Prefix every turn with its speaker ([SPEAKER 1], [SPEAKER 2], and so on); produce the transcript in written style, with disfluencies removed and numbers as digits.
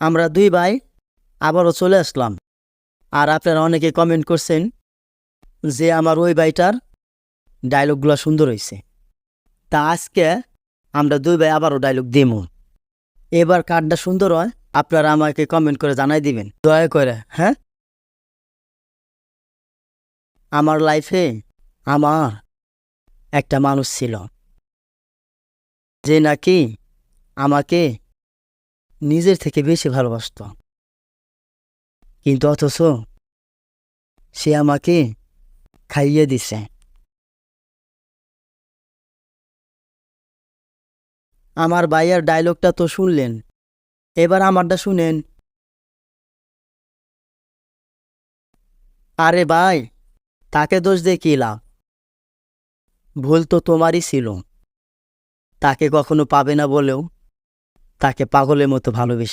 [SPEAKER 1] আমরা দুই ভাই আবারও চলে আসলাম। আর আপনারা অনেকে কমেন্ট করছেন যে আমার ওই ভাইটার ডায়লগগুলো সুন্দর হয়েছে। তা আজকে আমরা দুই ভাই আবারও ডায়লগ দিমু। এবার কার্ডটা সুন্দর হয় আপনারা আমাকে কমেন্ট করে জানাই দিবেন দয়া করে। হ্যাঁ, আমার লাইফে আমার একটা মানুষ ছিল যে নাকি আমাকে নিজের থেকে বেশি ভালোবাসতো, কিন্তু অথচ সে আমাকে খাইয়ে দিছে। আমার ভাইয়ের ডায়লগটা তো শুনলেন, এবার আমারটা শুনেন। আরে ভাই, তাকে দোষ দিয়ে কি লাভ? ভুল তো তোমারই ছিল। তাকে কখনো পাবে না বলেও তাকে পাগলের মতো ভালোবেসে